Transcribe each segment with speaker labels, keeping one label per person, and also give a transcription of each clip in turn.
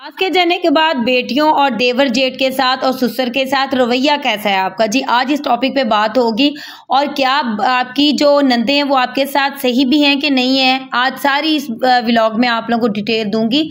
Speaker 1: आज के जाने के बाद बेटियों और देवर जेठ के साथ और ससुर के साथ रवैया कैसा है आपका जी। आज इस टॉपिक पे बात होगी और क्या आपकी जो नंदे हैं वो आपके साथ सही भी हैं कि नहीं है। आज सारी इस व्लॉग में आप लोगों को डिटेल दूंगी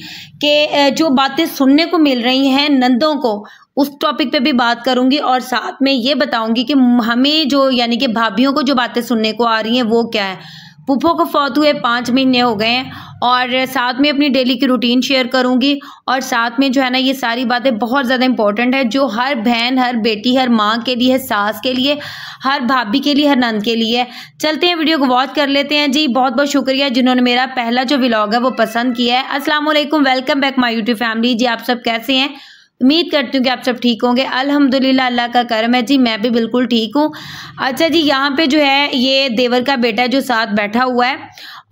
Speaker 1: कि जो बातें सुनने को मिल रही हैं नंदों को, उस टॉपिक पे भी बात करूंगी और साथ में ये बताऊंगी कि हमें जो यानी कि भाभियों को जो बातें सुनने को आ रही हैं वो क्या है। पुप्पो को फौत हुए 5 महीने हो गए हैं और साथ में अपनी डेली की रूटीन शेयर करूंगी और साथ में जो है ना ये सारी बातें बहुत ज़्यादा इंपॉर्टेंट है जो हर बहन, हर बेटी, हर माँ के लिए, सास के लिए, हर भाभी के लिए, हर नंद के लिए। चलते हैं वीडियो को वॉच कर लेते हैं जी। बहुत बहुत शुक्रिया जिन्होंने मेरा पहला जो व्लॉग है वो पसंद किया है। अस्सलाम वालेकुम, welcome back my YouTube family जी। आप सब कैसे हैं? उम्मीद करती हूँ कि आप सब ठीक होंगे। अल्हम्दुलिल्लाह, अल्लाह का करम है जी, मैं भी बिल्कुल ठीक हूँ। अच्छा जी, यहाँ पे जो है ये देवर का बेटा जो साथ बैठा हुआ है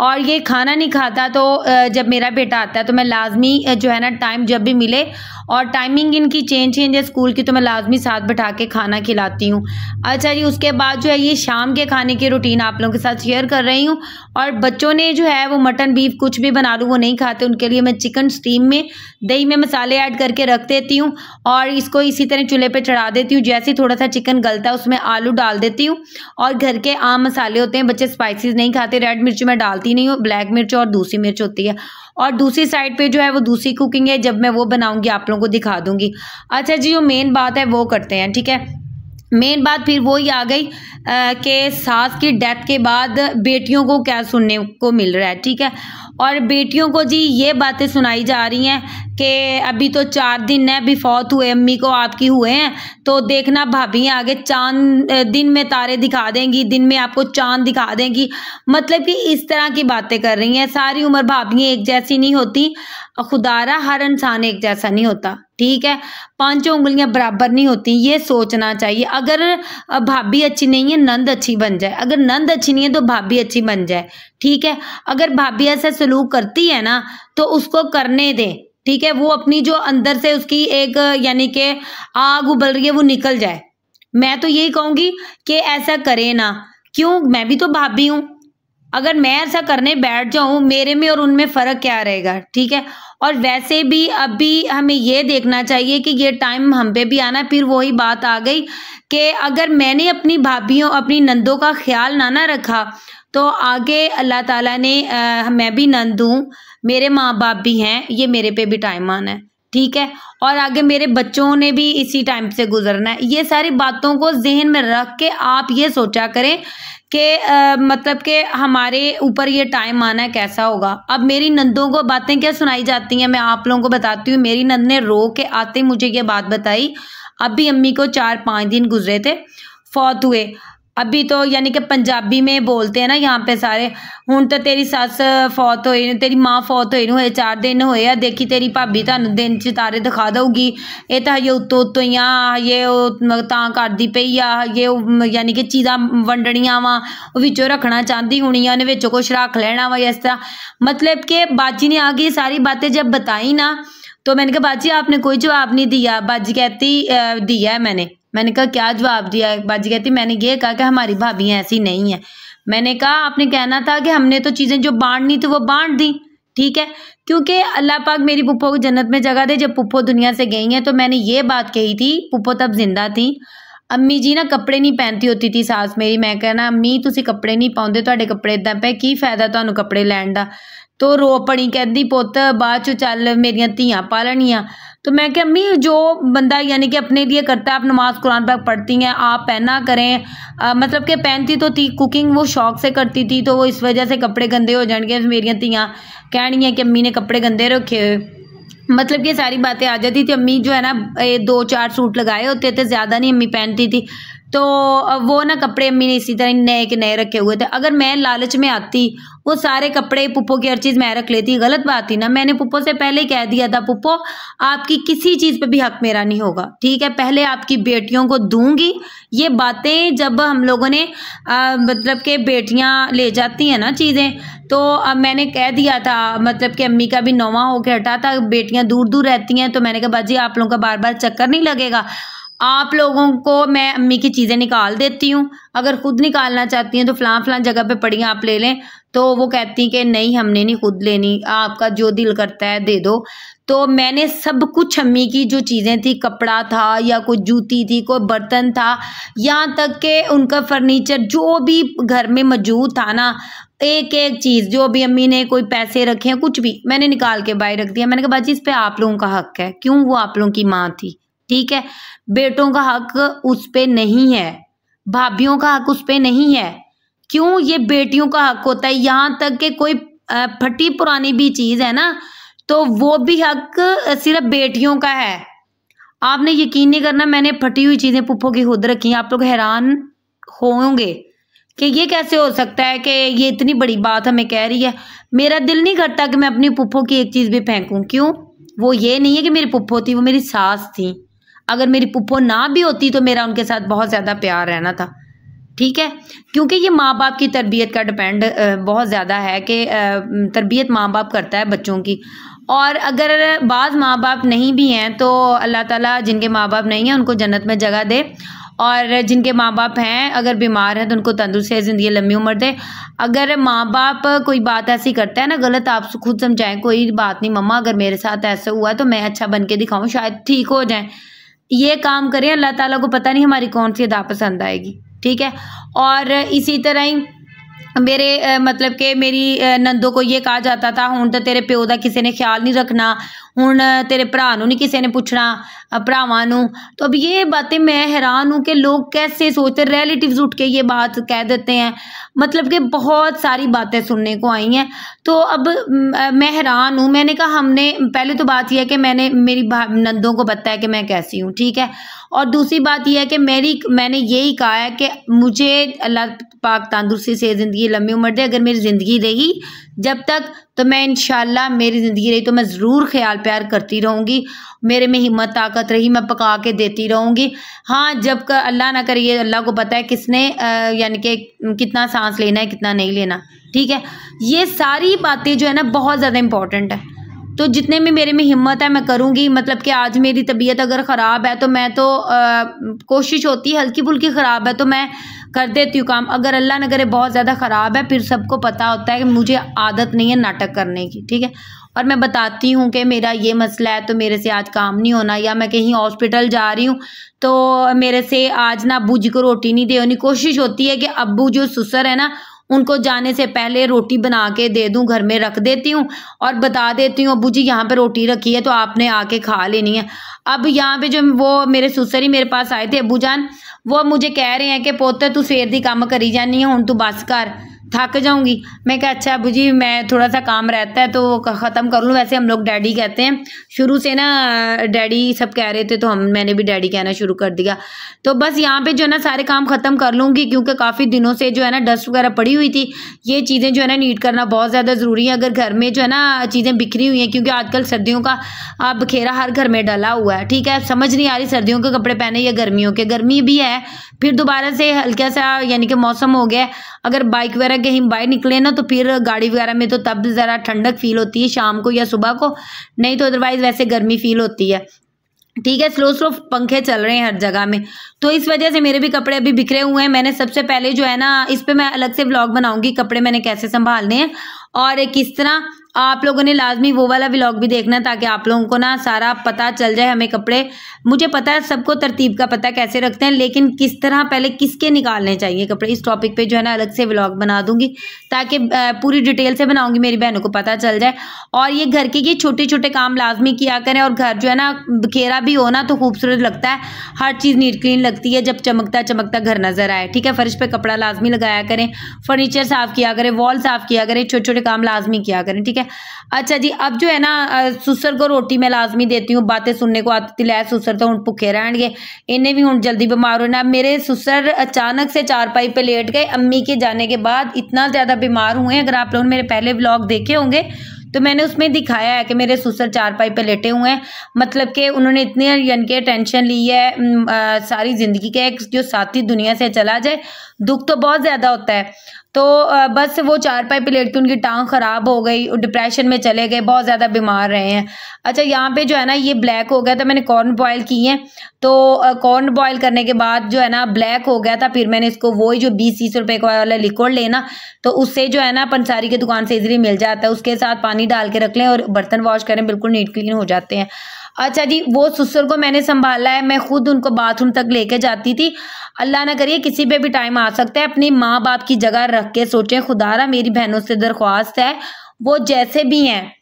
Speaker 1: और ये खाना नहीं खाता, तो जब मेरा बेटा आता है तो मैं लाजमी जो है ना टाइम जब भी मिले और टाइमिंग इनकी चेंज है स्कूल की, तो मैं लाजमी साथ बैठा के खाना खिलाती हूँ। अच्छा जी, उसके बाद जो है ये शाम के खाने की रूटीन आप लोगों के साथ शेयर कर रही हूँ। और बच्चों ने जो है वो मटन बीफ कुछ भी बना लूँ वो नहीं खाते, उनके लिए मैं चिकन स्टीम में दही में मसाले ऐड करके रख देती हूँ और इसको इसी तरह चूल्हे पे चढ़ा देती हूँ। जैसे ही थोड़ा सा चिकन गलता है उसमें आलू डाल देती हूँ और घर के आम मसाले होते हैं, बच्चे स्पाइसेस नहीं खाते, रेड मिर्च मैं डालती नहीं हूँ, ब्लैक मिर्च और दूसरी मिर्च होती है। और दूसरी साइड पे जो है वो दूसरी कुकिंग है, जब मैं वो बनाऊंगी आप लोगों को दिखा दूंगी। अच्छा जी, जो मेन बात है वो करते हैं, ठीक है। मेन बात फिर वही आ गई कि सास की डेथ के बाद बेटियों को क्या सुनने को मिल रहा है, ठीक है। और बेटियों को जी ये बातें सुनाई जा रही हैं कि अभी तो 4 दिन है, अभी फौत हुए अम्मी को आपकी हुए हैं, तो देखना भाभी आगे चांद दिन में तारे दिखा देंगी, दिन में आपको चांद दिखा देंगी। मतलब कि इस तरह की बातें कर रही हैं। सारी उम्र भाभियाँ एक जैसी नहीं होती, खुदारा हर इंसान एक जैसा नहीं होता, ठीक है। 5 उंगलियां बराबर नहीं होती, ये सोचना चाहिए। अगर भाभी अच्छी नहीं है नंद अच्छी बन जाए, अगर नंद अच्छी नहीं है तो भाभी अच्छी बन जाए, ठीक है। अगर भाभी ऐसा सलूक करती है ना तो उसको करने दें, ठीक है। वो अपनी जो अंदर से उसकी एक यानी कि आग उबल रही है वो निकल जाए। मैं तो यही कहूंगी कि ऐसा करे ना, क्यों, मैं भी तो भाभी हूँ। अगर मैं ऐसा करने बैठ जाऊं, मेरे में और उनमें फ़र्क क्या रहेगा, ठीक है। और वैसे भी अभी हमें ये देखना चाहिए कि ये टाइम हम पे भी आना। फिर वही बात आ गई कि अगर मैंने अपनी भाभीयों, अपनी नंदों का ख्याल ना रखा तो आगे अल्लाह ताला ने मैं भी नंद हूँ, मेरे माँ बाप भी हैं, ये मेरे पे भी टाइम आना है, ठीक है। और आगे मेरे बच्चों ने भी इसी टाइम से गुजरना है। ये सारी बातों को जहन में रख के आप ये सोचा करें कि मतलब कि हमारे ऊपर ये टाइम आना है कैसा होगा। अब मेरी नंदों को बातें क्या सुनाई जाती हैं मैं आप लोगों को बताती हूँ। मेरी नंद ने रो के आते मुझे ये बात बताई, अभी अम्मी को 4-5 दिन गुजरे थे फौत हुए। अभी तो यानी कि पंजाबी में बोलते हैं ना यहाँ पे सारे, हुण तो तेरी सस फौत होई, तेरी माँ फौत होई हुए 4 दिन होए आ, देखी तेरी भाभी तुहानूं दिन च तारे दिखा दऊगी, ये तो हजे उत्तों उत्तों ही आ, ये तां करदी पई आ, ये यानी कि चीज़ां वंडणियां वा विचों रखना चाहती होनी आ, उन्हें विचों कुछ रख लेना वा, इस तरह। मतलब कि बाजी ने आगे सारी बातें जब बताई ना तो मैंने कहा बाजी आपने कोई जवाब नहीं दिया। बाजी कहती दिया है मैंने कहा क्या जवाब दिया? बाजी कहती मैंने ये कहा कि हमारी भाभी ऐसी नहीं है। मैंने कहा आपने कहना था कि हमने तो चीज़ें जो बांटनी थी वो बांट दी, ठीक है। क्योंकि अल्लाह पाक मेरी पुप्पो को जन्नत में जगह दे। जब पुप्पो दुनिया से गई हैं तो मैंने ये बात कही थी, पुप्पो तब जिंदा थी। अम्मी जी ना कपड़े नहीं पहनती होती थी सास मेरी, मैं कहना अम्मी तुसी कपड़े नहीं पाउंदे, तुहाडे कपड़े इदां पे की फायदा तुहानूं कपड़े लैण दा। तो रो पड़ी, कहती पुत्त बाद चो चल मेरियां धीआं पालनियां। तो मैं क्या अम्मी जो बंदा यानी कि अपने लिए करता है, आप नमाज कुरान पाक पढ़ती हैं, आप पहना करें। मतलब कि पहनती तो थी, कुकिंग वो शौक से करती थी, तो वो इस वजह से कपड़े गंदे हो जाएंगे, मेरियां धीआं कहनियां कि अम्मी ने कपड़े गंदे रखे हुए। मतलब कि सारी बातें आ जाती थी। अम्मी जो है ना 2-4 सूट लगाए होते थे, ज़्यादा नहीं अम्मी पहनती थी, तो वो ना कपड़े अम्मी ने इसी तरह नए के नए रखे हुए थे। अगर मैं लालच में आती वो सारे कपड़े पुप्पो की हर चीज़ मैं रख लेती, गलत बात थी ना। मैंने पुप्पो से पहले ही कह दिया था पुप्पो आपकी किसी चीज़ पे भी हक मेरा नहीं होगा, ठीक है। पहले आपकी बेटियों को दूंगी। ये बातें जब हम लोगों ने मतलब कि बेटियां ले जाती हैं ना चीज़ें, तो अब मैंने कह दिया था, मतलब कि अम्मी का भी 9वां होके हटा था, बेटियां दूर दूर रहती हैं, तो मैंने कहा बाजी आप लोगों का बार बार चक्कर नहीं लगेगा, आप लोगों को मैं अम्मी की चीज़ें निकाल देती हूँ, अगर खुद निकालना चाहती हैं तो फ़लाँ जगह पे पड़ी हैं आप ले लें। तो वो कहती कि नहीं हमने नहीं खुद लेनी, आपका जो दिल करता है दे दो। तो मैंने सब कुछ अम्मी की जो चीज़ें थी, कपड़ा था या कोई जूती थी, कोई बर्तन था, यहाँ तक कि उनका फर्नीचर जो भी घर में मौजूद था ना, एक एक चीज़ जो भी अम्मी ने कोई पैसे रखे हैं कुछ भी मैंने निकाल के बाहर रख दिया। मैंने कहा बाजी इस पे आप लोगों का हक है, क्यों वो आप लोगों की माँ थी, ठीक है। बेटों का हक उस पे नहीं है, भाभीियों का हक उस पे नहीं है, क्यों ये बेटियों का हक होता है। यहाँ तक कि कोई फटी पुरानी भी चीज़ है ना तो वो भी हक सिर्फ बेटियों का है। आपने यकीन नहीं करना, मैंने फटी हुई चीज़ें पुप्पो की खुद रखी हैं। आप लोग हैरान होंगे कि ये कैसे हो सकता है कि ये इतनी बड़ी बात हमें कह रही है। मेरा दिल नहीं करता कि मैं अपनी पुप्पो की एक चीज़ भी फेंकूं। क्यों? वो ये नहीं है कि मेरी पुप्पो थी, वो मेरी सास थी। अगर मेरी पुप्पो ना भी होती तो मेरा उनके साथ बहुत ज़्यादा प्यार रहना था, ठीक है। क्योंकि ये माँ बाप की तरबियत का डिपेंड बहुत ज़्यादा है कि तरबियत माँ बाप करता है बच्चों की। और अगर बाज़ माँ बाप नहीं भी हैं तो अल्लाह ताला जिनके माँ बाप नहीं हैं उनको जन्नत में जगह दे, और जिनके माँ बाप हैं अगर बीमार हैं तो उनको तंदुरुस्ती, ज़िंदगी, लंबी उम्र दे। अगर माँ बाप कोई बात ऐसी करता है ना गलत, आप खुद समझाएं कोई बात नहीं मम्मा, अगर मेरे साथ ऐसा हुआ तो मैं अच्छा बन के दिखाऊँ, शायद ठीक हो जाए। ये काम करें, अल्लाह ताला को पता नहीं हमारी कौन सी अदा पसंद आएगी, ठीक है। और इसी तरह ही मेरे मतलब कि मेरी नंदों को ये कहा जाता था हुण तो तेरे प्यो दा किसी ने ख्याल नहीं रखना, हुण तेरे भरा नूं नहीं किसी ने पूछना, भरावां नूं। तो अब ये बातें मैं हैरान हूँ कि लोग कैसे सोचते, रिलेटिव्स उठ के ये बात कह देते हैं। मतलब कि बहुत सारी बातें सुनने को आई हैं। तो अब मैं हैरान हूँ। मैंने कहा हमने पहले तो बात यह है कि मैंने मेरी नंदों को पता है कि मैं कैसी हूँ, ठीक है। और दूसरी बात यह है कि मैंने यही कहा है कि मुझे अल्लाह पाक तंदुरुस्ती से ज़िंदगी, लंबी उम्र दे। अगर मेरी ज़िंदगी रही जब तक तो मैं इंशाल्लाह, मेरी ज़िंदगी रही तो मैं ज़रूर ख्याल प्यार करती रहूँगी। मेरे में हिम्मत ताकत रही मैं पका के देती रहूँगी। हाँ, जब का अल्लाह ना करे, ये अल्लाह को पता है किसने यानी कि कितना सांस लेना है कितना नहीं लेना, ठीक है। ये सारी बातें जो है ना बहुत ज़्यादा इम्पॉर्टेंट है। तो जितने में मेरे में हिम्मत है मैं करूँगी। मतलब कि आज मेरी तबीयत अगर ख़राब है तो मैं तो कोशिश होती है, हल्की फुल्की ख़राब है तो मैं कर देती हूँ काम। अगर अल्लाह न करे बहुत ज़्यादा ख़राब है, फिर सबको पता होता है कि मुझे आदत नहीं है नाटक करने की, ठीक है। और मैं बताती हूँ कि मेरा ये मसला है तो मेरे से आज काम नहीं होना, या मैं कहीं हॉस्पिटल जा रही हूँ तो मेरे से आज ना अब्बू जी को रोटी नहीं देनी। कोशिश होती है कि अब्बू जो ससुर है ना उनको जाने से पहले रोटी बना के दे दूं, घर में रख देती हूँ और बता देती हूँ अब्बू जी यहाँ पे रोटी रखी है तो आपने आके खा लेनी है। अब यहाँ पे जो वो मेरे ससुर ही मेरे पास आए थे अब्बू जान, वो मुझे कह रहे हैं कि पोते तू सवेर दी काम करी जानी है, हुण तू बस कर, थक जाऊंगी। मैं कहा अच्छा अब्बू जी मैं थोड़ा सा काम रहता है तो ख़त्म कर लूँ। वैसे हम लोग डैडी कहते हैं, शुरू से ना डैडी सब कह रहे थे तो मैंने भी डैडी कहना शुरू कर दिया। तो बस यहाँ पे जो है ना सारे काम ख़त्म कर लूँगी, क्योंकि काफ़ी दिनों से जो है ना डस्ट वगैरह पड़ी हुई थी। ये चीज़ें जो है ना नीट करना बहुत ज़्यादा ज़रूरी है। अगर घर में जो है ना चीज़ें बिखरी हुई हैं, क्योंकि आजकल सर्दियों का बखेरा हर घर में डला हुआ है, ठीक है। समझ नहीं आ रही सर्दियों के कपड़े पहने या गर्मियों के। गर्मी भी है, फिर दोबारा से हल्का सा यानी कि मौसम हो गया। अगर बाइक वगैरह कहीं बाहर निकले ना तो फिर गाड़ी वगैरह में तो तब ज़रा ठंडक फील होती है शाम को या सुबह को, नहीं तो अदरवाइज़ वैसे गर्मी फील होती है, ठीक है। स्लो स्लो पंखे चल रहे हैं हर जगह में, तो इस वजह से मेरे भी कपड़े अभी बिखरे हुए हैं। मैंने सबसे पहले जो है ना इस पे मैं अलग से व्लॉग बनाऊंगी, कपड़े मैंने कैसे संभालने हैं और किस तरह। आप लोगों ने लाजमी वो वाला व्लॉग भी देखना है ताकि आप लोगों को ना सारा पता चल जाए। हमें कपड़े, मुझे पता है सबको तरतीब का पता है कैसे रखते हैं, लेकिन किस तरह पहले किसके निकालने चाहिए कपड़े, इस टॉपिक पे जो है ना अलग से व्लॉग बना दूंगी ताकि पूरी डिटेल से बनाऊंगी, मेरी बहनों को पता चल जाए। और ये घर के ये छोटे छोटे काम लाजमी किया करें, और घर जो है ना बिखेरा भी हो ना तो खूबसूरत लगता है। हर चीज़ नीट क्लीन लगती है जब चमकता चमकता घर नजर आए, ठीक है। फर्श पे कपड़ा लाजमी लगाया करें, फर्नीचर साफ किया करें, वॉल साफ किया करें, छोटे छोटे काम लाजमी किया करें, ठीक है। अच्छा जी, अब जो है ना सुसर को रोटी मैं लाजमी देती हूँ। बातें सुनने को आती लै सुसर तो हुण भुखे रहणगे, इन्हें भी हुण जल्दी बीमार होना। मेरे सुसर अचानक से चारपाई पे लेट गए अम्मी के जाने के बाद, इतना ज़्यादा बीमार हुए। अगर आप लोगों ने मेरे पहले व्लॉग देखे होंगे तो मैंने उसमें दिखाया है कि मेरे सुसर चारपाई पे लेटे हुए हैं। मतलब कि उन्होंने इतनी यानी कि टेंशन ली है सारी ज़िंदगी के, जो साथी दुनिया से चला जाए दुख तो बहुत ज़्यादा होता है। तो बस वो चारपाई पे लेट के उनकी टांग ख़राब हो गई, डिप्रेशन में चले गए, बहुत ज़्यादा बीमार रहे हैं। अच्छा, यहाँ पे जो है ना ये ब्लैक हो गया था, मैंने कॉर्न बॉयल की है, तो कॉर्न बॉयल करने के बाद जो है ना ब्लैक हो गया था, फिर मैंने इसको वही जो 20-30 रुपए का वाला लिक्विड लेना, तो उससे जो है ना पंसारी की दुकान से इजीली मिल जाता है, उसके साथ पानी डाल के रख लें और बर्तन वॉश करें, बिल्कुल नीट क्लीन हो जाते हैं। अच्छा जी, वो ससुर को मैंने संभाला है, मैं खुद उनको बाथरूम तक लेके जाती थी। अल्लाह ना करिए किसी पे भी टाइम आ सकता है, अपनी माँ बाप की जगह रख के सोचें। खुदारा मेरी बहनों से दरख्वास्त है, वो जैसे भी हैं,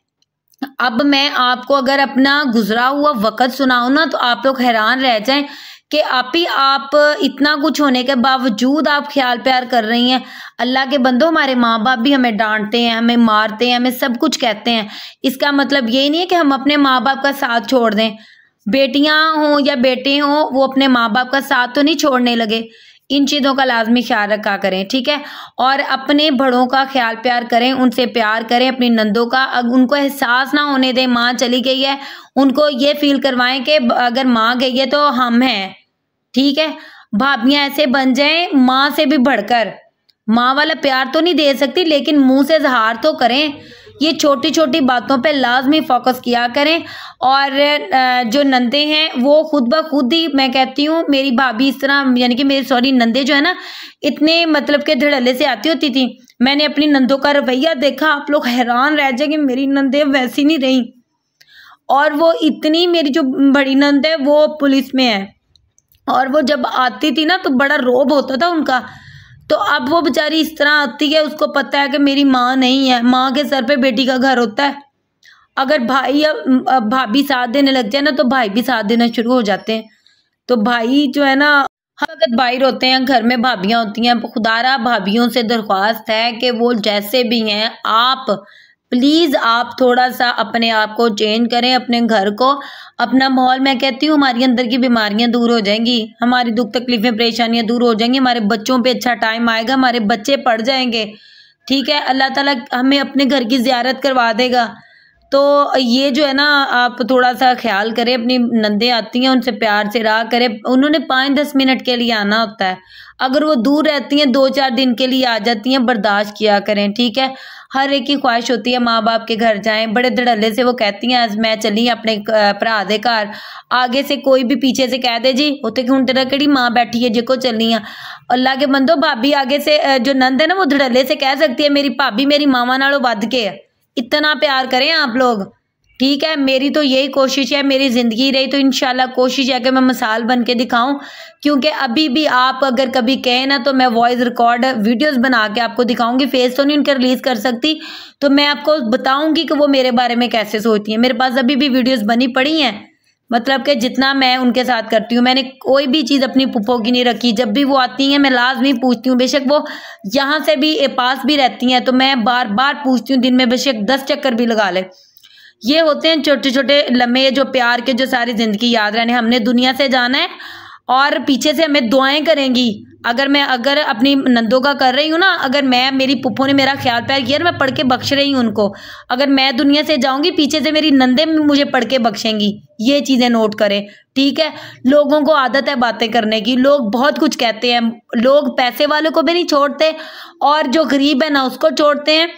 Speaker 1: अब मैं आपको अगर अपना गुजरा हुआ वक़्त सुनाऊँ ना तो आप लोग हैरान रह जाएँ कि आप इतना कुछ होने के बावजूद आप ख्याल प्यार कर रही हैं। अल्लाह के बंदो, हमारे माँ बाप भी हमें डांटते हैं, हमें मारते हैं, हमें सब कुछ कहते हैं। इसका मतलब ये नहीं है कि हम अपने माँ बाप का साथ छोड़ दें। बेटियां हों या बेटे हों, वो अपने माँ बाप का साथ तो नहीं छोड़ने लगे। इन चीज़ों का लाजमी ख्याल रखा करें, ठीक है। और अपने बड़ों का ख्याल प्यार करें, उनसे प्यार करें। अपनी नंदों का उनको एहसास ना होने दें माँ चली गई है, उनको ये फील करवाएं कि अगर माँ गई है तो हम हैं, ठीक है। भाभियां ऐसे बन जाएं माँ से भी बढ़कर, माँ वाला प्यार तो नहीं दे सकती लेकिन मुंह से इजहार तो करें। ये छोटी छोटी बातों पे लाजमी फोकस किया करें। और जो नंदे हैं वो खुद ब खुद ही, मैं कहती हूँ मेरी भाभी इस तरह, यानी कि मेरी सॉरी नंदे जो है ना, इतने मतलब के धड़ल्ले से आती होती थी। मैंने अपनी नंदों का रवैया देखा, आप लोग हैरान रह जाए कि मेरी नंदे वैसी नहीं रही। और वो इतनी, मेरी जो बड़ी नंद है वो पुलिस में है, और वो जब आती थी ना तो बड़ा रौब होता था उनका। तो अब वो बेचारी इस तरह आती है, उसको पता है कि मेरी माँ नहीं है, माँ के सर पे बेटी का घर होता है। अगर भाई या भाभी साथ देने लग जाए ना तो भाई भी साथ देना शुरू हो जाते हैं। तो भाई जो है ना, हर वक्त बाहर होते हैं, घर में भाभियां होती हैं। खुदारा भाभियों से दरख्वास्त है कि वो जैसे भी हैं, आप प्लीज़ आप थोड़ा सा अपने आप को चेंज करें, अपने घर को, अपना माहौल। मैं कहती हूँ हमारी अंदर की बीमारियां दूर हो जाएंगी, हमारी दुख तकलीफें परेशानियां दूर हो जाएंगी, हमारे बच्चों पे अच्छा टाइम आएगा, हमारे बच्चे पढ़ जाएंगे, ठीक है। अल्लाह ताला हमें अपने घर की ज़ियारत करवा देगा। तो ये जो है ना, आप थोड़ा सा ख्याल करें। अपनी नंदे आती हैं, उनसे प्यार से रहा करें। उन्होंने 5-10 मिनट के लिए आना होता है, अगर वो दूर रहती हैं 2-4 दिन के लिए आ जाती हैं, बर्दाश्त किया करें, ठीक है। हर एक की ख्वाहिश होती है माँ बाप के घर जाएं, बड़े धड़ल्ले से वो कहती हैं आज मैं चली अपने भरा दे घर। आगे से कोई भी पीछे से कह दे जी उत्ते कि हुण तेरा केड़ी माँ बैठी है जिको चलनी आ। अल्लाह के बंदो, भाभी आगे से जो नंद है ना वो धड़ल्ले से कह सकती है मेरी भाभी मेरी मामा नालों वध के है। इतना प्यार करें आप लोग, ठीक है। मेरी तो यही कोशिश है, मेरी ज़िंदगी रही तो इंशाल्लाह कोशिश है कि मैं मिसाल बन के दिखाऊं। क्योंकि अभी भी आप अगर कभी कहें ना तो मैं वॉइस रिकॉर्ड वीडियोस बना के आपको दिखाऊंगी। फेस तो नहीं उनके रिलीज़ कर सकती, तो मैं आपको बताऊंगी कि वो मेरे बारे में कैसे सोचती हैं। मेरे पास अभी भी वीडियोज़ बनी पड़ी हैं, मतलब कि जितना मैं उनके साथ करती हूँ। मैंने कोई भी चीज़ अपनी पुप्पो की नहीं रखी। जब भी वो आती हैं मैं लाजमी पूछती हूँ, बेशक वो यहाँ से भी पास भी रहती हैं तो मैं बार बार पूछती हूँ, दिन में बेशक 10 चक्कर भी लगा ले। ये होते हैं छोटे छोटे लम्हे जो प्यार के, जो सारी ज़िंदगी याद रहने। हमने दुनिया से जाना है और पीछे से हमें दुआएं करेंगी। अगर अपनी नंदों का कर रही हूँ ना, अगर मैं, मेरी पुप्पो ने मेरा ख्याल प्यार किया, मैं पढ़ के बख्श रही हूँ उनको। अगर मैं दुनिया से जाऊंगी पीछे से मेरी नंदे मुझे पढ़ के बख्शेंगी। ये चीज़ें नोट करें, ठीक है। लोगों को आदत है बातें करने की, लोग बहुत कुछ कहते हैं। लोग पैसे वालों को भी नहीं छोड़ते और जो गरीब है ना उसको छोड़ते हैं,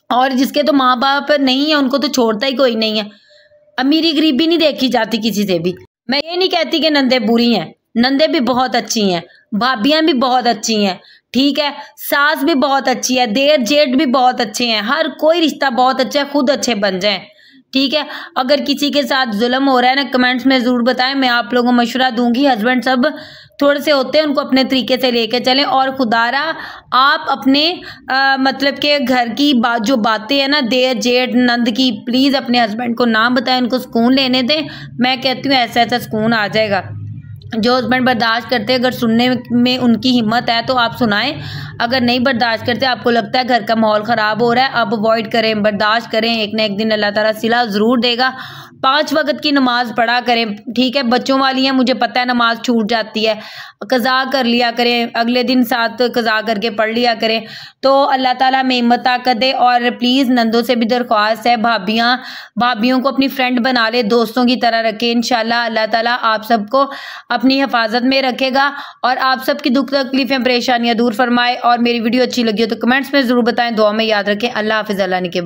Speaker 1: और जिसके तो माँ बाप नहीं है उनको तो छोड़ता ही कोई नहीं है। अमीरी गरीबी नहीं देखी जाती किसी से भी। मैं ये नहीं कहती कि नंदे बुरी हैं, नंदे भी बहुत अच्छी हैं, भाभियां भी बहुत अच्छी हैं, ठीक है। सास भी बहुत अच्छी है, देर जेठ भी बहुत अच्छे हैं। हर कोई रिश्ता बहुत अच्छा है, खुद अच्छे बन जाएं, ठीक है। अगर किसी के साथ जुल्म हो रहा है ना, कमेंट्स में ज़रूर बताएं, मैं आप लोगों को मशवरा दूंगी। हस्बैंड सब थोड़े से होते हैं, उनको अपने तरीके से लेके चलें। और खुदारा आप अपने मतलब के घर की जो बातें हैं ना, देर जेठ नंद की, प्लीज़ अपने हस्बैंड को ना बताएं, उनको सुकून लेने दें। मैं कहती हूँ ऐसा ऐसा सुकून आ जाएगा। जो हस्बैंड बर्दाश्त करते हैं, अगर सुनने में उनकी हिम्मत है तो आप सुनाएं। अगर नहीं बर्दाश्त करते, आपको लगता है घर का माहौल ख़राब हो रहा है, आप अवॉइड करें, बर्दाश्त करें। एक ना एक दिन अल्लाह ताला सिला ज़रूर देगा। 5 वक्त की नमाज़ पढ़ा करें, ठीक है। बच्चों वाली हैं, मुझे पता है नमाज छूट जाती है, कज़ा कर लिया करें, अगले दिन साथ कज़ा करके पढ़ लिया करें। तो अल्लाह ताला में हिम्मत ताकत दे। और प्लीज़ नंदों से भी दरख्वास्त है, भाभियों को अपनी फ्रेंड बना ले, दोस्तों की तरह रखें। इंशाल्लाह अल्लाह ताला आप सबको अपनी हिफाजत में रखेगा और आप सबकी दुख तकलीफें परेशानियां दूर फरमाए। और मेरी वीडियो अच्छी लगी हो तो कमेंट्स में ज़रूर बताएं, दुआ में याद रखें। अल्लाह हाफिज़। अल्लाह ने के